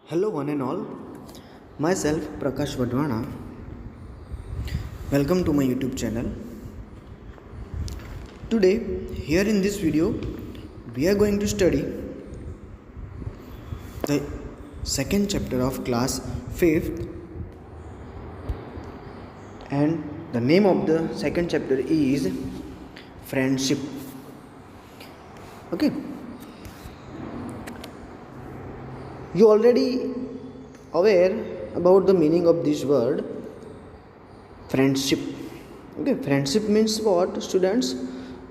Hello, one and all. Myself, Prakash Vadwana. Welcome to my YouTube channel. Today, here in this video, we are going to study the second chapter of class 5th, and the name of the second chapter is Friendship. Okay. You already aware about the meaning of this word friendship. Okay, friendship means what, students?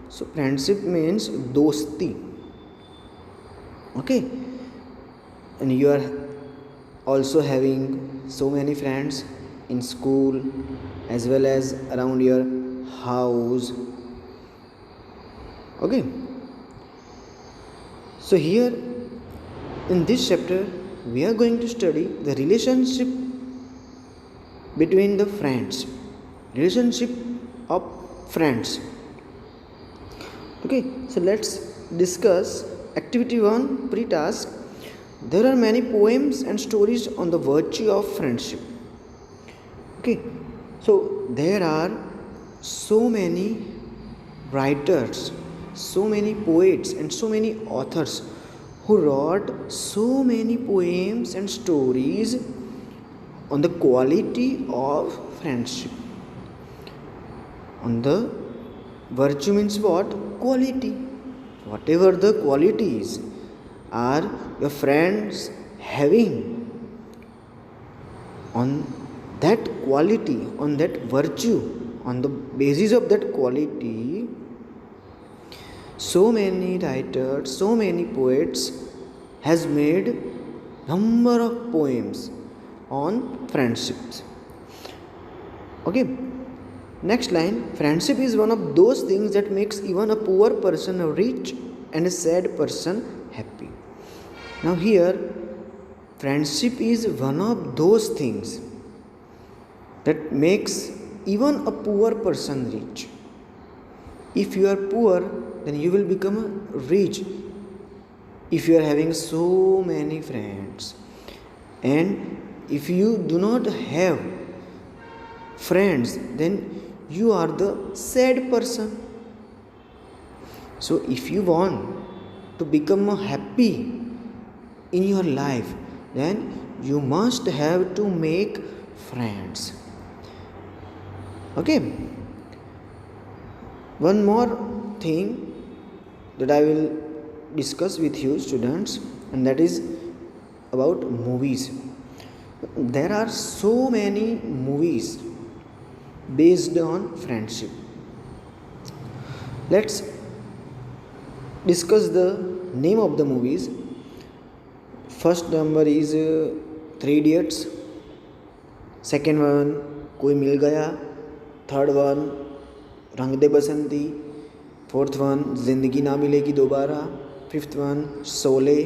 So friendship means dosti. Okay, and you are also having so many friends in school as well as around your house. Okay, so here in this chapter, we are going to study the relationship between the friends, relationship of friends. Okay, so let's discuss activity 1 pre-task. There are many poems and stories on the virtue of friendship. Okay, so there are so many writers, so many poets, and so many authors who wrote so many poems and stories on the quality of friendship. On the virtue means what? Quality. Whatever the qualities are your friends having, on that quality, on that virtue, on the basis of that quality, so many writers, so many poets has made number of poems on friendships. Okay, next line. Friendship is one of those things that makes even a poor person rich and a sad person happy. Now here, friendship is one of those things that makes even a poor person rich. If you are poor, then you will become rich if you are having so many friends. And if you do not have friends, then you are the sad person. So if you want to become happy in your life, then you must have to make friends. Okay, one more thing that I will discuss with you, students, and that is about movies. There are so many movies based on friendship. Let's discuss the name of the movies. First number is Three Idiots. Second one, Koi Mil Gaya. Third one, रंग दे बसंती. Fourth one, जिंदगी ना मिलेगी दोबारा. Fifth one, Sholay.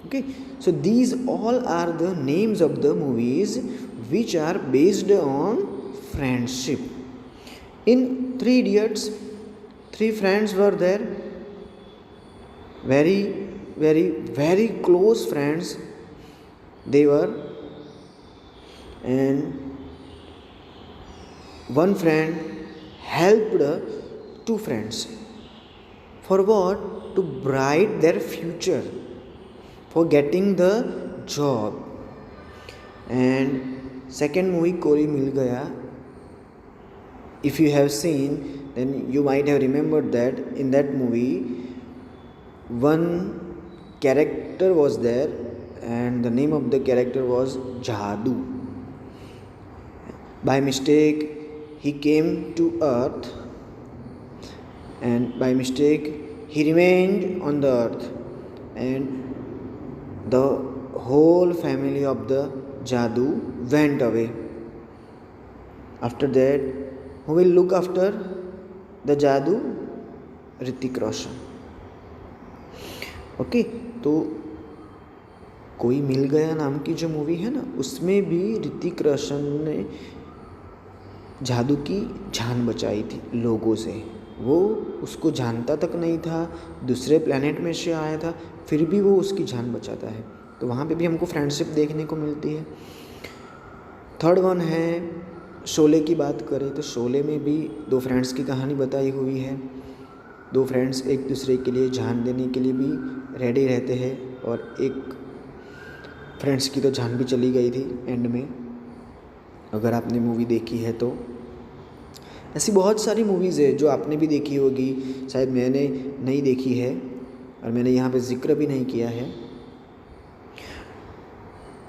Okay, so these all are the names of the movies which are based on friendship. In Three Idiots, three friends were there, very close friends they were, and one friend helped two friends for what? To bright their future, for getting the job. And second movie, Koi Mil Gaya, if you have seen, then you might have remembered that in that movie one character was there, and the name of the character was Jadoo. By mistake he came to earth, and by mistake he remained on the earth, and the whole family of the Jadoo went away. After that, who will look after the Jadoo? Hrithik Roshan. Okay, तो कोई मिल गया नाम की जो movie है ना, उसमें भी ऋतिक रोशन ने जादू की जान बचाई थी लोगों से। वो उसको जानता तक नहीं था, दूसरे प्लैनेट में से आया था, फिर भी वो उसकी जान बचाता है। तो वहाँ पे भी हमको फ्रेंडशिप देखने को मिलती है। थर्ड वन है, शोले की बात करें तो शोले में भी दो फ्रेंड्स की कहानी बताई हुई है। दो फ्रेंड्स एक दूसरे के लिए जान देने के लिए भी रेडी रहते हैं, और एक फ्रेंड्स की तो जान भी चली गई थी एंड में, अगर आपने मूवी देखी है तो। ऐसी बहुत सारी मूवीज़ है जो आपने भी देखी होगी, शायद मैंने नहीं देखी है और मैंने यहाँ पे जिक्र भी नहीं किया है।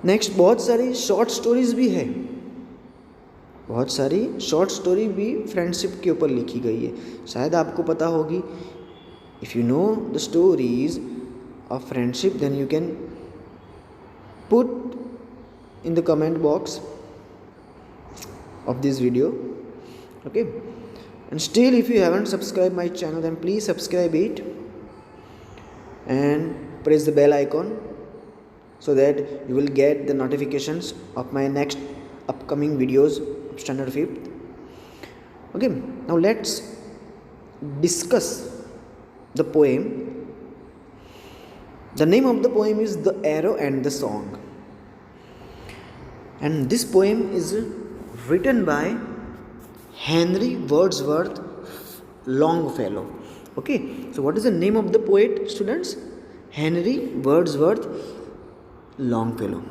नेक्स्ट, बहुत सारी शॉर्ट स्टोरीज़ भी है, बहुत सारी शॉर्ट स्टोरी भी फ्रेंडशिप के ऊपर लिखी गई है, शायद आपको पता होगी। If you know the stories of friendship then you can put in the comment box of this video. Okay, and still if you haven't subscribed my channel then please subscribe it and press the bell icon so that you will get the notifications of my next upcoming videos of standard 5th. Okay, now let's discuss the poem. The name of the poem is The Arrow and the Song, and this poem is written by Henry Wordsworth Longfellow. Okay, so what is the name of the poet, students? Henry Wordsworth Longfellow.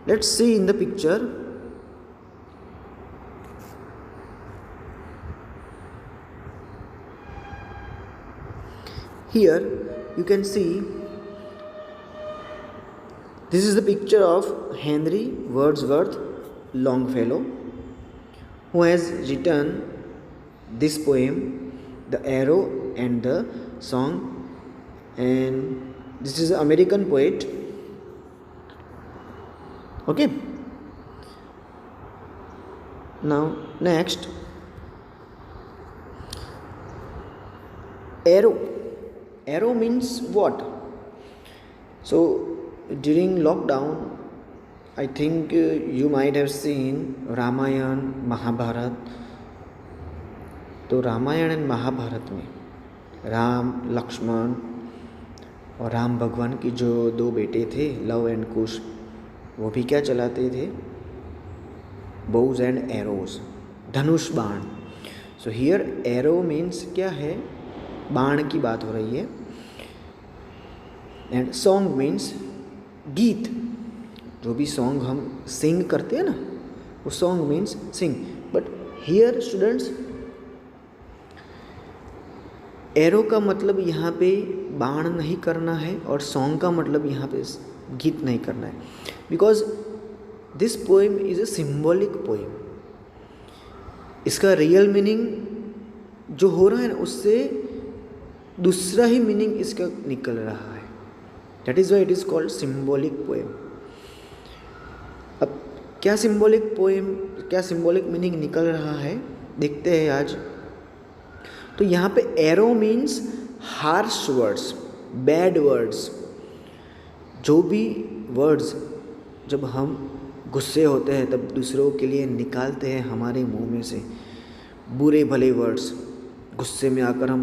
Let's see in the picture. Here you can see this is the picture of Henry Wordsworth Longfellow, who has written this poem, The Arrow and the Song, and this is an American poet. Okay, now next, arrow. Arrow means what? So during lockdown I think you might have seen Ramayan Mahabharat. तो Ramayan and Mahabharat में राम लक्ष्मण और राम भगवान की जो दो बेटे थे love and कुश, वो भी क्या चलाते थे? बोज एंड एरोज, धनुष बाण। सो हियर एरो मीन्स क्या है? बाण की बात हो रही है। एंड सॉन्ग मीन्स गीत, जो भी सॉन्ग हम सिंग करते हैं ना, वो song means sing. But here students, arrow का मतलब यहाँ पे बाण नहीं करना है और सॉन्ग का मतलब यहाँ पे गीत नहीं करना है, because this poem is a symbolic poem. इसका रियल मीनिंग जो हो रहा है ना, उससे दूसरा ही मीनिंग इसका निकल रहा है। That is why it is called symbolic poem. अब क्या सिम्बॉलिक पोएम, क्या सिम्बॉलिक मीनिंग निकल रहा है, देखते हैं आज। तो यहाँ पे arrow means harsh words, bad words. जो भी वर्ड्स जब हम गुस्से होते हैं तब दूसरों के लिए निकालते हैं हमारे मुंह में से, बुरे भले वर्ड्स, गुस्से में आकर हम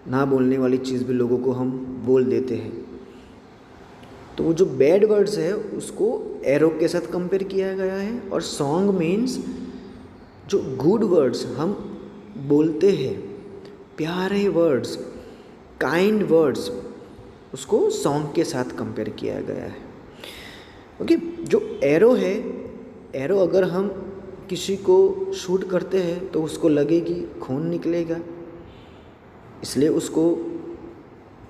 ना बोलने वाली चीज़ भी लोगों को हम बोल देते हैं। तो वो जो बैड वर्ड्स है उसको एरो के साथ कंपेयर किया गया है। और सॉन्ग मीन्स जो गुड वर्ड्स हम बोलते हैं, प्यारे वर्ड्स, काइंड वर्ड्स, उसको सॉन्ग के साथ कंपेयर किया गया है। ओके, जो एरो है, एरो अगर हम किसी को शूट करते हैं तो उसको लगेगी खून निकलेगा, इसलिए उसको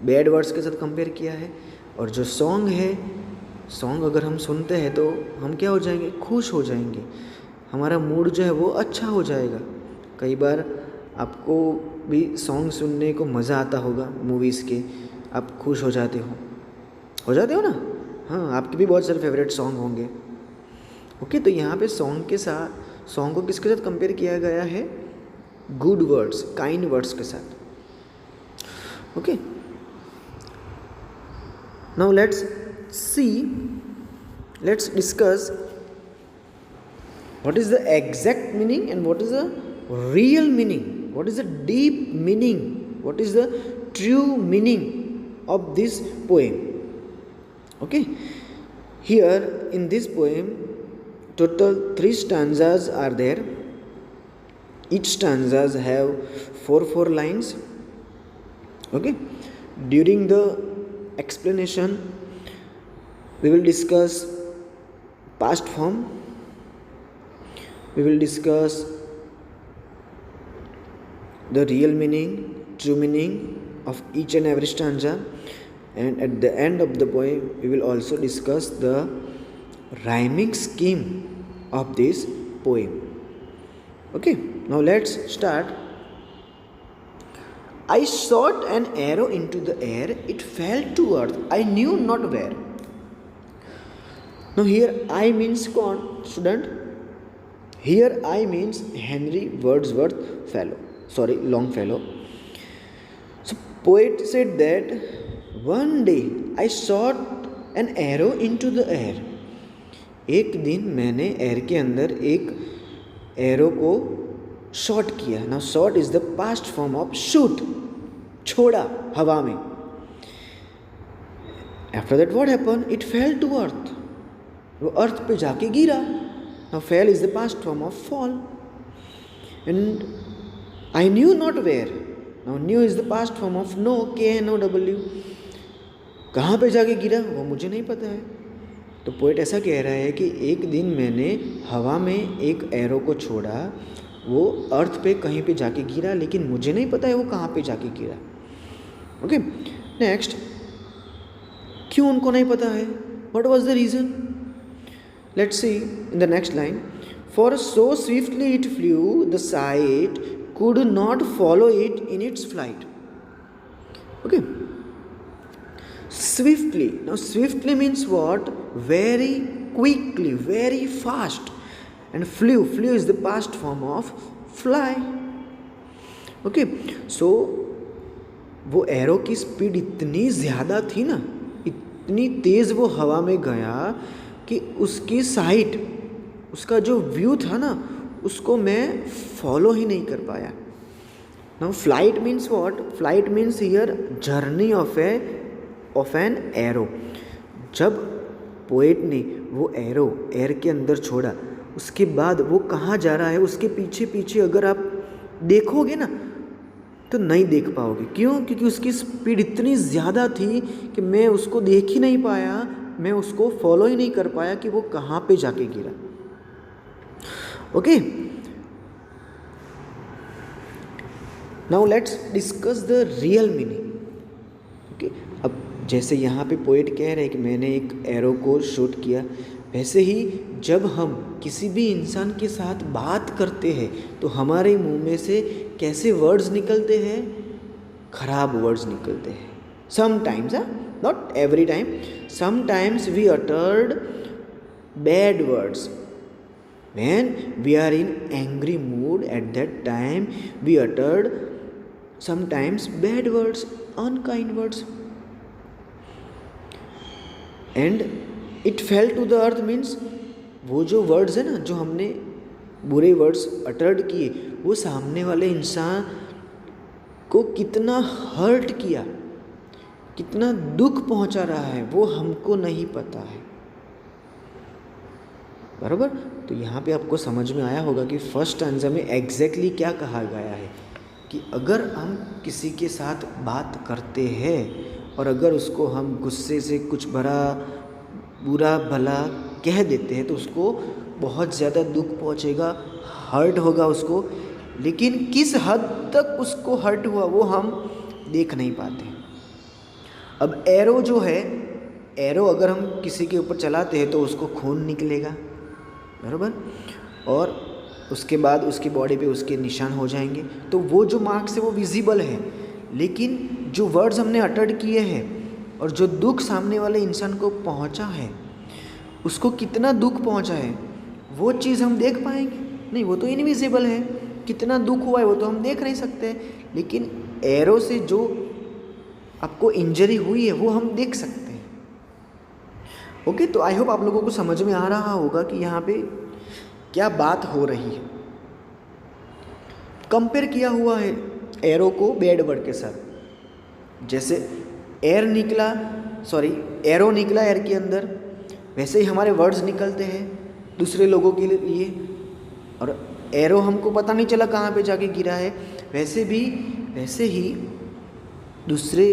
बैड वर्ड्स के साथ कंपेयर किया है। और जो सॉन्ग है, सॉन्ग अगर हम सुनते हैं तो हम क्या हो जाएंगे? खुश हो जाएंगे, हमारा मूड जो है वो अच्छा हो जाएगा। कई बार आपको भी सॉन्ग सुनने को मज़ा आता होगा मूवीज़ के, आप खुश हो जाते हो ना? हाँ, आपके भी बहुत सारे फेवरेट सॉन्ग होंगे। ओके, तो यहाँ पे सॉन्ग के साथ, सॉन्ग को किसके साथ कंपेयर किया गया है? गुड वर्ड्स, काइंड वर्ड्स के साथ। Okay, now let's discuss what is the exact meaning and what is the real meaning, what is the deep meaning, what is the true meaning of this poem. Okay, here in this poem, total 3 stanzas are there. Each stanzas have 4 lines. Okay, during the explanation, we will discuss past form, we will discuss the real meaning, true meaning of each and every stanza, and at the end of the poem we will also discuss the rhyming scheme of this poem. Okay, now let's start. I shot an arrow into the air, it fell to earth, I knew not where. Now here I means कौन student? Here I means Henry Wordsworth Longfellow. So poet said that one day I shot an arrow into the air. एक दिन मैंने air के अंदर एक arrow को shot किया. Now shot is the past form of shoot, छोड़ा हवा में. After that what happen, it fell to earth, वो अर्थ पे जाके गिरा. Now fell is the past form of fall. And I knew not where. Now knew is the past form of know, KNOW. कहाँ पे जाके गिरा वो मुझे नहीं पता है. तो पोएट ऐसा कह रहा है कि एक दिन मैंने हवा में एक एरो को छोड़ा, वो अर्थ पे कहीं पे जाके गिरा, लेकिन मुझे नहीं पता है वो कहाँ पे जाके गिरा. ओके, नेक्स्ट, क्यों उनको नहीं पता है? What was the reason? Let's see in the next line. For so swiftly it flu the site could not follow it in its flight. Okay, swiftly. Now swiftly means what? Very quickly, very fast. And flew is the past form of fly. Okay, so वो arrow की speed इतनी ज़्यादा थी ना, इतनी तेज़ वो हवा में गया कि उसकी साइट, उसका जो व्यू था ना, उसको मैं फॉलो ही नहीं कर पाया. Now flight means what? Flight means here journey of an arrow. जब पोएट ने वो एरो एयर के अंदर छोड़ा, उसके बाद वो कहाँ जा रहा है उसके पीछे पीछे अगर आप देखोगे ना तो नहीं देख पाओगे. क्यों? क्योंकि उसकी स्पीड इतनी ज़्यादा थी कि मैं उसको देख ही नहीं पाया, मैं उसको फॉलो ही नहीं कर पाया कि वो कहाँ पे जाके गिरा. Okay, now let's discuss the real meaning. Okay, अब जैसे यहाँ पे पोएट कह रहे हैं कि मैंने एक एरो को शूट किया, वैसे ही जब हम किसी भी इंसान के साथ बात करते हैं तो हमारे मुंह में से कैसे वर्ड्स निकलते हैं? खराब वर्ड्स निकलते हैं. Sometimes, not every time, sometimes we uttered bad words. When we are in angry mood, at that time we uttered sometimes bad words, unkind words. And it fell to the earth means वो जो words है ना, जो हमने बुरे words uttered किए, वो सामने वाले इंसान को कितना हर्ट किया, कितना दुख पहुंचा रहा है, वो हमको नहीं पता है. बराबर. तो यहाँ पे आपको समझ में आया होगा कि फर्स्ट स्टैंजा में एग्जैक्टली क्या कहा गया है कि अगर हम किसी के साथ बात करते हैं और अगर उसको हम गुस्से से कुछ बुरा भला कह देते हैं तो उसको बहुत ज़्यादा दुख पहुंचेगा, हर्ट होगा उसको, लेकिन किस हद तक उसको हर्ट हुआ वो हम देख नहीं पाते. अब एरो जो है, एरो अगर हम किसी के ऊपर चलाते हैं तो उसको खून निकलेगा, बराबर, और उसके बाद उसकी बॉडी पे उसके निशान हो जाएंगे. तो वो जो मार्क्स है वो विजिबल है, लेकिन जो वर्ड्स हमने अटर्ड किए हैं और जो दुख सामने वाले इंसान को पहुंचा है, उसको कितना दुख पहुंचा है वो चीज़ हम देख पाएंगे नहीं. वो तो इनविजिबल है, कितना दुख हुआ है वो तो हम देख नहीं सकते, लेकिन एरो से जो आपको इंजरी हुई है वो हम देख सकते हैं. ओके, तो आई होप आप लोगों को समझ में आ रहा होगा कि यहाँ पे क्या बात हो रही है. कंपेयर किया हुआ है एरो को बैड वर्ड के साथ. जैसे एयर निकला, सॉरी एरो निकला एयर के अंदर, वैसे ही हमारे वर्ड्स निकलते हैं दूसरे लोगों के लिए, और एरो हमको पता नहीं चला कहाँ पे जाके गिरा है, वैसे ही दूसरे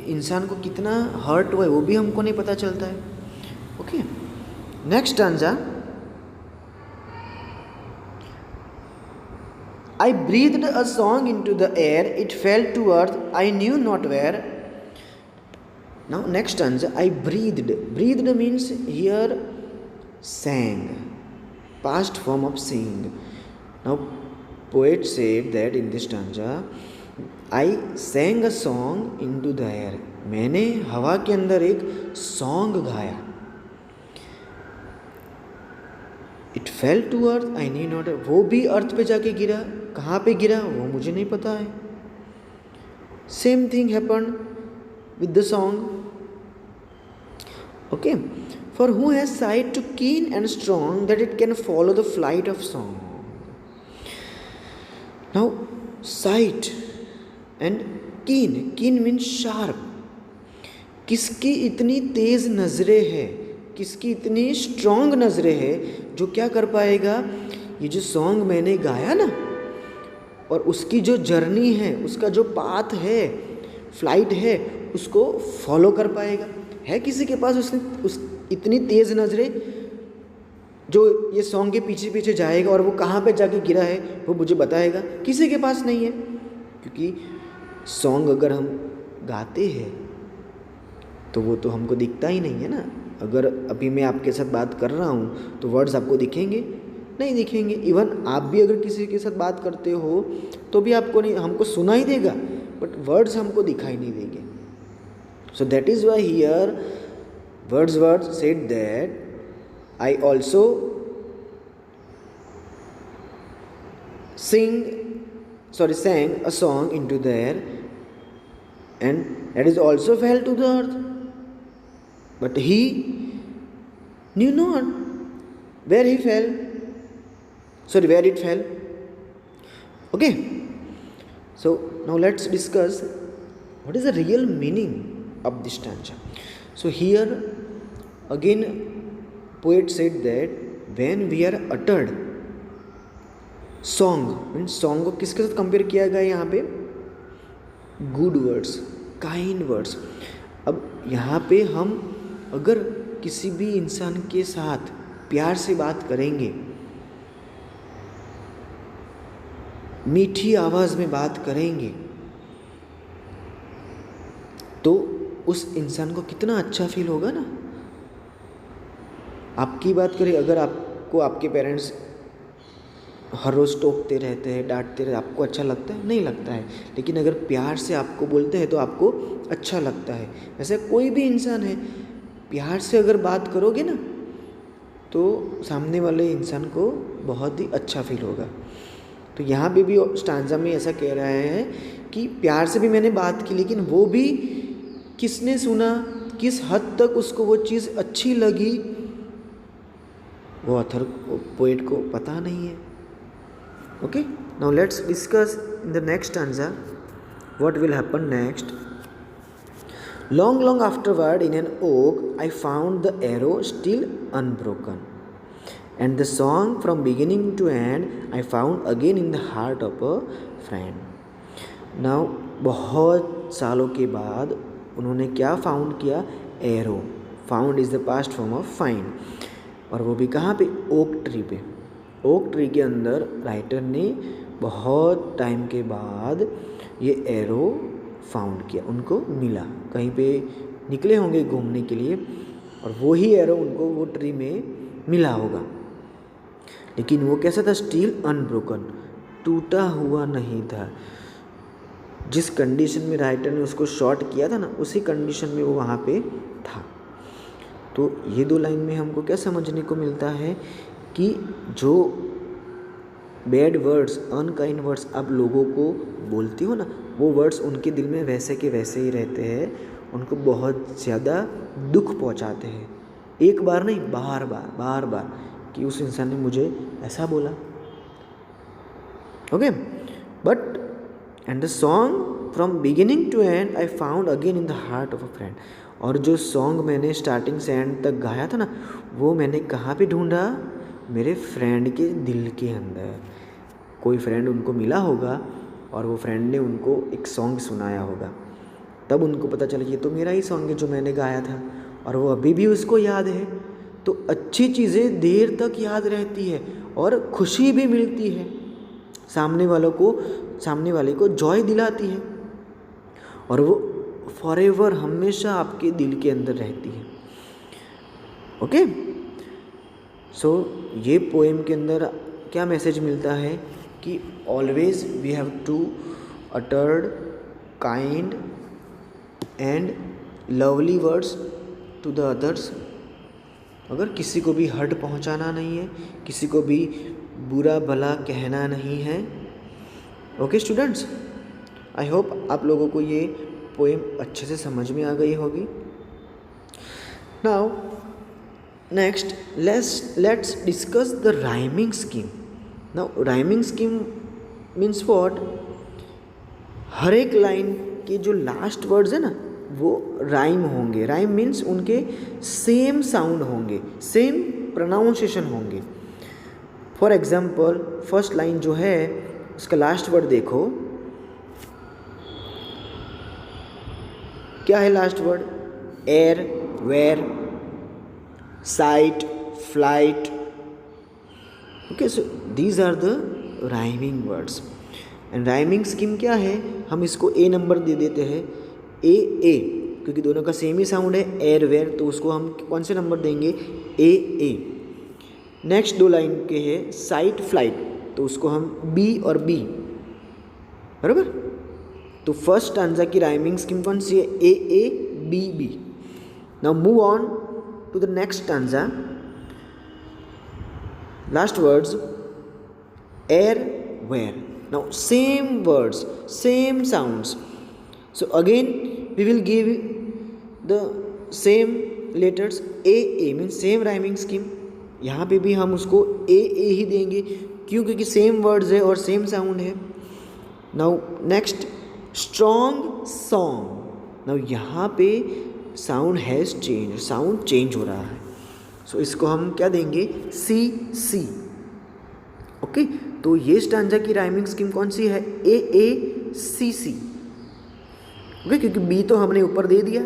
इंसान को कितना हर्ट हुआ है वो भी हमको नहीं पता चलता है. Okay, next stanza. I breathed a song into the air, it fell to earth, I knew not where. Now next stanza, I breathed. Breathed means here sang, past form of sing. Now poet said that in this stanza, I sang a song into the air. मैंने हवा के अंदर एक song गाया. It fell to earth, I knew not, वो भी अर्थ पे जाके गिरा. कहाँ पे गिरा वो मुझे नहीं पता है. Same thing happen with the song. Okay, for who has sight too keen and strong that it can follow the flight of song. Now sight and keen, keen means sharp. किसकी इतनी तेज नजरें हैं, किसकी इतनी स्ट्रॉन्ग नज़रें है जो क्या कर पाएगा, ये जो सॉन्ग मैंने गाया ना, और उसकी जो जर्नी है, उसका जो पाथ है, फ्लाइट है, उसको फॉलो कर पाएगा. है किसी के पास उस इतनी तेज़ नज़रें जो ये सॉन्ग के पीछे पीछे जाएगा और वो कहाँ पे जाके गिरा है वो मुझे बताएगा? किसी के पास नहीं है. क्योंकि सॉन्ग अगर हम गाते हैं तो वो तो हमको दिखता ही नहीं है ना. अगर अभी मैं आपके साथ बात कर रहा हूँ तो वर्ड्स आपको दिखेंगे? नहीं दिखेंगे. इवन आप भी अगर किसी के साथ बात करते हो तो भी आपको नहीं, हमको सुना ही देगा, बट वर्ड्स हमको दिखाई नहीं देंगे. So that is why here words said that I also sang a song into the air and that is also fell to the earth. But he knew not where it fell. Okay, so now let's discuss what is the real meaning of this stanza. So here again poet said that when we are uttered song, means song को किसके साथ compare किया गया यहाँ पे? Good words, kind words. अब यहाँ पे हम अगर किसी भी इंसान के साथ प्यार से बात करेंगे, मीठी आवाज़ में बात करेंगे, तो उस इंसान को कितना अच्छा फील होगा ना. आपकी बात करें, अगर आपको आपके पेरेंट्स हर रोज़ टोकते रहते हैं, डांटते रहते, आपको अच्छा लगता है? नहीं लगता है. लेकिन अगर प्यार से आपको बोलते हैं तो आपको अच्छा लगता है. वैसे कोई भी इंसान है, प्यार से अगर बात करोगे ना तो सामने वाले इंसान को बहुत ही अच्छा फील होगा. तो यहाँ पे भी स्टांजा में ऐसा कह रहा है कि प्यार से भी मैंने बात की, लेकिन वो भी किसने सुना, किस हद तक उसको वो चीज़ अच्छी लगी, वो ऑथर पोएट को पता नहीं है. Okay, now let's discuss in the next stanza what will happen next. Long afterward in an oak I found the arrow still unbroken, and the song from beginning to end I found again in the heart of a friend. Now बहुत सालों के बाद उन्होंने क्या found किया? Arrow. Found is the past form of find, और वो भी कहाँ पे? ओक ट्री पे. ओक ट्री के अंदर राइटर ने बहुत टाइम के बाद ये एरो फाउंड किया, उनको मिला. कहीं पे निकले होंगे घूमने के लिए और वो ही एरो उनको वो ट्री में मिला होगा. लेकिन वो कैसा था? स्टिल अनब्रोकन, टूटा हुआ नहीं था. जिस कंडीशन में राइटर ने उसको शॉर्ट किया था ना, उसी कंडीशन में वो वहाँ पे था. तो ये दो लाइन में हमको क्या समझने को मिलता है कि जो बैड वर्ड्स, अनकाइंड वर्ड्स आप लोगों को बोलती हो ना, वो वर्ड्स उनके दिल में वैसे के वैसे ही रहते हैं, उनको बहुत ज़्यादा दुख पहुंचाते हैं. एक बार नहीं, बार बार कि उस इंसान ने मुझे ऐसा बोला. Okay, but and the song from beginning to end I found again in the heart of a friend. और जो सॉन्ग मैंने स्टार्टिंग से एंड तक गाया था ना, वो मैंने कहाँ पे ढूंढा? मेरे फ्रेंड के दिल के अंदर। कोई फ्रेंड उनको मिला होगा और वो फ्रेंड ने उनको एक सॉन्ग सुनाया होगा, तब उनको पता चला ये तो मेरा ही सॉन्ग है जो मैंने गाया था, और वो अभी भी उसको याद है। तो अच्छी चीज़ें देर तक याद रहती है और खुशी भी मिलती है, सामने वाले को जॉय दिलाती है, और वो फॉरएवर हमेशा आपके दिल के अंदर रहती है। ओके, सो ये पोएम के अंदर क्या मैसेज मिलता है कि always we have to uttered kind and lovely words to the others. अगर किसी को भी हर्ट पहुंचाना नहीं है, किसी को भी बुरा भला कहना नहीं है। ओके स्टूडेंट्स, आई होप आप लोगों को ये पोएम अच्छे से समझ में आ गई होगी। Now next let's discuss the rhyming scheme. Now rhyming scheme means what? हर एक लाइन के जो लास्ट वर्ड्स है ना, वो राइम होंगे। राइम मीन्स उनके सेम साउंड होंगे, सेम प्रोनाउंसिएशन होंगे। फॉर एग्जाम्पल फर्स्ट लाइन जो है उसका लास्ट वर्ड देखो, क्या है last word? Air, where, sight, flight. Okay, so these are the rhyming words. And rhyming scheme क्या है? हम इसको ए नंबर दे देते हैं, ए, क्योंकि दोनों का सेम ही साउंड है, एयर वेयर, तो उसको हम कौन से नंबर देंगे? ए। नेक्स्ट दो लाइन के है साइट, फ्लाइट, तो उसको हम बी और बी, बराबर। तो फर्स्ट स्टांजा की राइमिंग स्कीम कौन सी है? A, B. Now move on to the next stanza. Last words air, where. Now same words, same sounds, so again we will give the same letters a means same rhyming scheme। यहाँ पे भी हम उसको ए ही देंगे, क्यों? क्योंकि same words है और सेम साउंड है। Now next strong song. Now यहाँ पे sound has change, sound change हो रहा है, सो इसको हम क्या देंगे? सी। ओके, तो ये स्टांजा की राइमिंग स्कीम कौन सी है? ए, सी। ओके, क्योंकि बी तो हमने ऊपर दे दिया।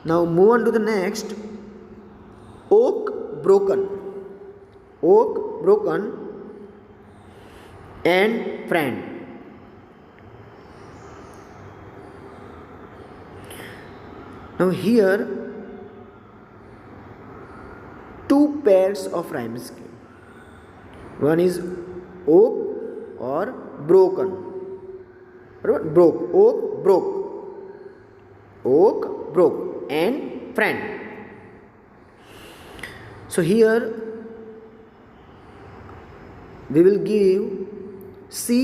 Now move on to the next, oak broken and friend. Now here two pairs of rhyme scheme, one is oak और broken, broke and friend. So here we will give C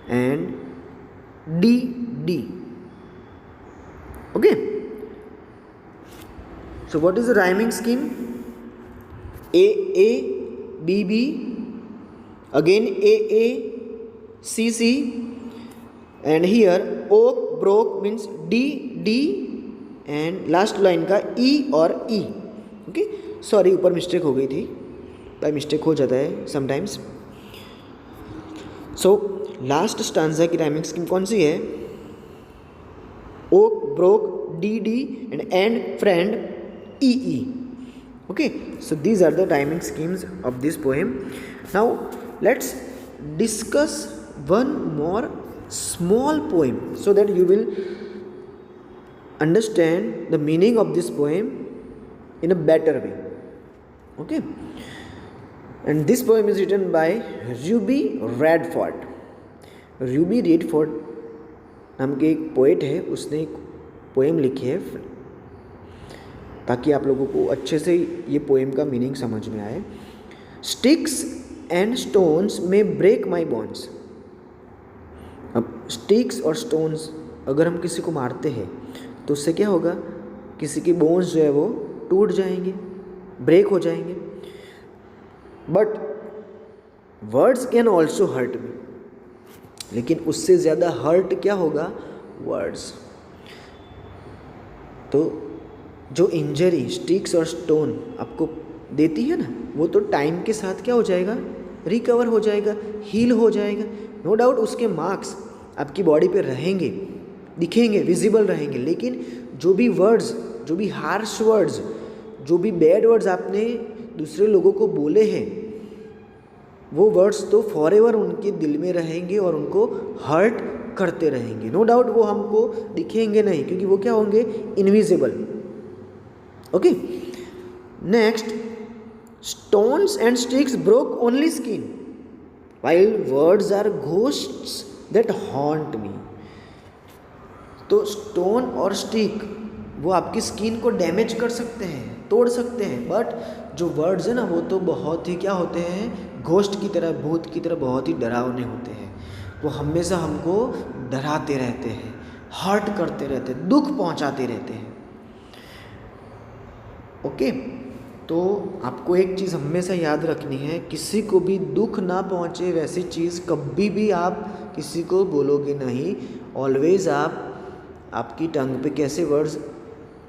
and D. Okay, so what is the rhyming scheme? A, B, again A, C, and here oak broke means D, and last line का E और E। Okay, sorry ऊपर mistake हो गई थी, by mistake हो जाता है sometimes. So last stanza की राइमिंग स्कीम कौन सी है? Oak broke D and friend E। Okay, so these are the rhyming schemes of this poem. Now let's discuss one more small poem so that you will understand the meaning of this poem in a better way. Okay, and this poem is written by Ruby Redford. Ruby Redford नाम के एक poet है, उसने एक poem लिखी है, ताकि आप लोगों को अच्छे से ये पोएम का मीनिंग समझ में आए। स्टिक्स एंड स्टोन्स में ब्रेक माई बोन्स। अब स्टिक्स और स्टोन्स अगर हम किसी को मारते हैं तो उससे क्या होगा? किसी की बोन्स जो है वो टूट जाएंगे, ब्रेक हो जाएंगे। But words can also hurt me. लेकिन उससे ज़्यादा हर्ट क्या होगा, वर्ड्स। तो जो इंजरी स्टिक्स और स्टोन आपको देती है ना, वो तो टाइम के साथ क्या हो जाएगा, रिकवर हो जाएगा, हील हो जाएगा। नो डाउट उसके मार्क्स आपकी बॉडी पे रहेंगे, दिखेंगे, विजिबल रहेंगे, लेकिन जो भी वर्ड्स, जो भी हार्श वर्ड्स, जो भी बैड वर्ड्स आपने दूसरे लोगों को बोले हैं, वो वर्ड्स तो फॉरएवर उनके दिल में रहेंगे और उनको हर्ट करते रहेंगे। नो डाउट वो हमको दिखेंगे नहीं, क्योंकि वो क्या होंगे, invisible. Okay, next, stones and sticks broke only skin while words are ghosts that haunt me। तो स्टोन और स्टिक वो आपकी स्किन को डैमेज कर सकते हैं, तोड़ सकते हैं, बट जो वर्ड्स है ना, वो तो बहुत ही क्या होते हैं, घोस्ट की तरह, भूत की तरह बहुत ही डरावने होते हैं। वो हमेशा हमको डराते रहते हैं, हर्ट करते रहते हैं, दुख पहुंचाते रहते हैं। ओके, तो आपको एक चीज़ हमेशा याद रखनी है, किसी को भी दुख ना पहुंचे वैसी चीज़ कभी भी आप किसी को बोलोगे नहीं। ऑलवेज आप आपकी टंग पे कैसे वर्ड्स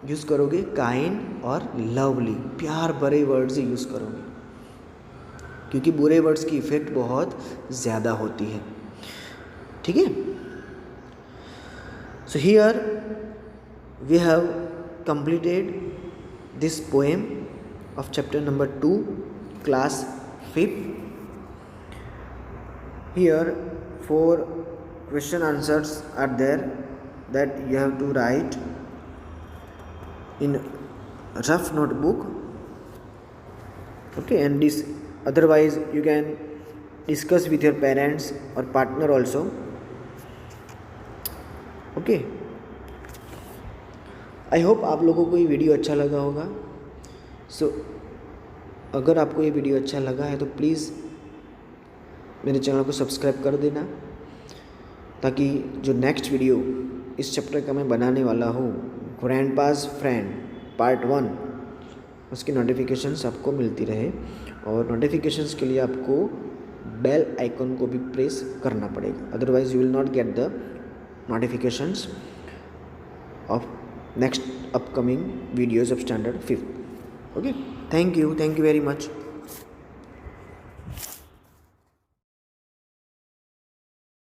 यूज़ करोगे, काइंड और लवली, प्यार भरे वर्ड्स यूज़ करोगे, क्योंकि बुरे वर्ड्स की इफ़ेक्ट बहुत ज़्यादा होती है। ठीक है, so here we have completed this poem of chapter number 2, class 5th. Here 4 question answers are there that you have to write in rough notebook. Okay, and this otherwise you can discuss with your parents or partner also. Okay, I hope आप लोगों को ये video अच्छा लगा होगा। सो अगर आपको ये वीडियो अच्छा लगा है तो प्लीज़ मेरे चैनल को सब्सक्राइब कर देना, ताकि जो नेक्स्ट वीडियो इस चैप्टर का मैं बनाने वाला हूँ, ग्रैंडपास फ्रेंड पार्ट 1, उसकी नोटिफिकेशंस आपको मिलती रहे। और नोटिफिकेशंस के लिए आपको बेल आइकन को भी प्रेस करना पड़ेगा, otherwise you will not get the notifications of next upcoming videos of standard 5th। Okay, thank you very much.